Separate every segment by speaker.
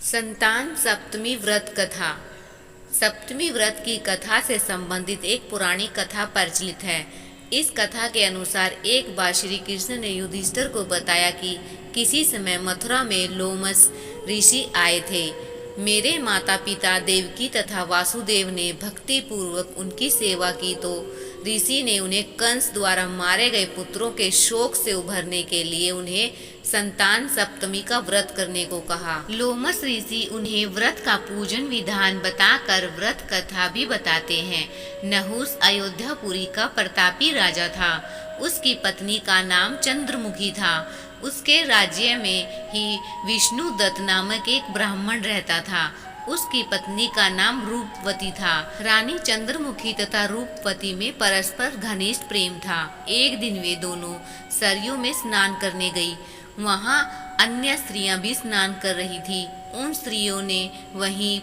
Speaker 1: संतान सप्तमी व्रत कथा। सप्तमी व्रत की कथा से संबंधित एक पुरानी कथा प्रचलित है। इस कथा के अनुसार एक बार श्री कृष्ण ने युधिष्ठिर को बताया कि किसी समय मथुरा में लोमस ऋषि आए थे। मेरे माता पिता देवकी तथा वासुदेव ने भक्ति पूर्वक उनकी सेवा की तो ऋषि ने उन्हें कंस द्वारा मारे गए पुत्रों के शोक से उभरने के लिए उन्हें संतान सप्तमी का व्रत करने को कहा। लोमस ऋषि उन्हें व्रत का पूजन विधान बताकर व्रत कथा भी बताते हैं। नहुस अयोध्यापुरी का प्रतापी राजा था। उसकी पत्नी का नाम चंद्रमुखी था। उसके राज्य में ही विष्णुदत्त नामक एक ब्राह्मण रहता था। उसकी पत्नी का नाम रूपवती था। रानी चंद्रमुखी तथा रूपवती में परस्पर घनिष्ठ प्रेम था। एक दिन वे दोनों सरयू में स्नान करने गई। वहां अन्य स्त्रियां भी स्नान कर रही थी। उन स्त्रियों ने वहीं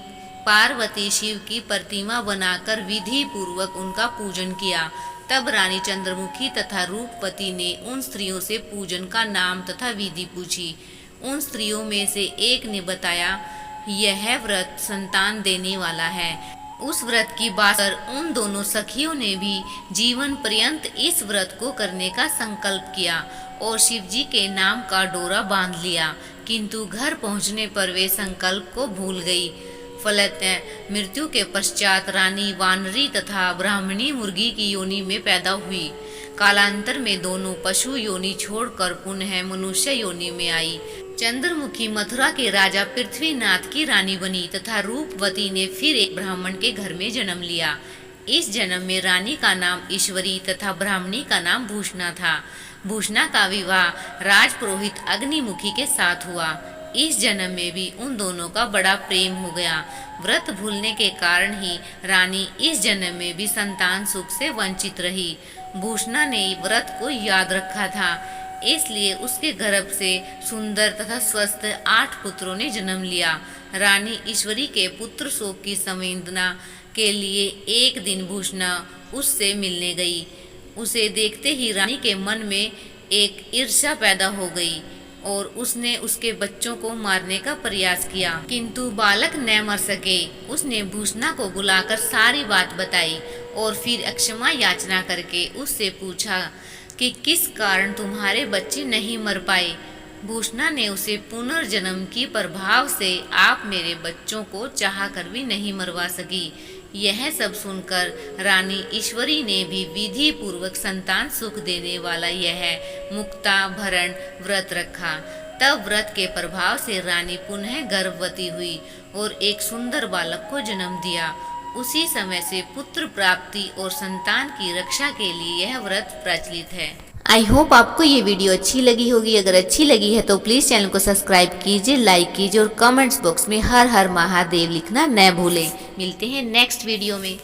Speaker 1: पार्वती शिव की प्रतिमा बनाकर विधि पूर्वक उनका पूजन किया। तब रानी चंद्रमुखी तथा रूपवती ने उन स्त्रियों से पूजन का नाम तथा विधि पूछी। उन स्त्रियों में से एक ने बताया, यह व्रत संतान देने वाला है। उस व्रत की बात कर उन दोनों सखियों ने भी जीवन पर्यंत इस व्रत को करने का संकल्प किया और शिवजी के नाम का डोरा बांध लिया। किंतु घर पहुंचने पर वे संकल्प को भूल गई। फलतः मृत्यु के पश्चात रानी वानरी तथा ब्राह्मणी मुर्गी की योनि में पैदा हुई। कालांतर में दोनों पशु योनि छोड़कर पुनः मनुष्य योनि में आई। चंद्रमुखी मथुरा के राजा पृथ्वीनाथ की रानी बनी तथा रूपवती ने फिर एक ब्राह्मण के घर में जन्म लिया। इस जन्म में रानी का नाम ईश्वरी तथा ब्राह्मणी का नाम भूषणा था। भूषणा का विवाह राजपुरोहित अग्निमुखी के साथ हुआ। इस जन्म में भी उन दोनों का बड़ा प्रेम हो गया। व्रत भूलने के कारण ही रानी इस जन्म में भी संतान सुख से वंचित रही। भूषणा ने व्रत को याद रखा था, इसलिए उसके गर्भ से सुंदर तथा स्वस्थ 8 पुत्रों ने जन्म लिया। रानी ईश्वरी के पुत्र शोक की संवेदना के लिए एक दिन भूषणा उससे मिलने गई। उसे देखते ही रानी के मन में एक ईर्ष्या पैदा हो गई और उसने उसके बच्चों को मारने का प्रयास किया, किंतु बालक न मर सके। उसने भूषणा को बुलाकर सारी बात बताई और फिर क्षमा याचना करके उससे पूछा कि किस कारण तुम्हारे बच्चे नहीं मर पाए। भूषणा ने उसे पुनर्जन्म की प्रभाव से आप मेरे बच्चों को चाह कर भी नहीं मरवा सकी। यह सब सुनकर रानी ईश्वरी ने भी विधि पूर्वक संतान सुख देने वाला यह मुक्ता भरण व्रत रखा। तब व्रत के प्रभाव से रानी पुनः गर्भवती हुई और एक सुंदर बालक को जन्म दिया। उसी समय से पुत्र प्राप्ति और संतान की रक्षा के लिए यह व्रत प्रचलित है। आई होप आपको ये वीडियो अच्छी लगी होगी। अगर अच्छी लगी है तो प्लीज चैनल को सब्सक्राइब कीजिए, लाइक कीजिए और कमेंट्स बॉक्स में हर हर महादेव लिखना न भूलें। मिलते हैं नेक्स्ट वीडियो में।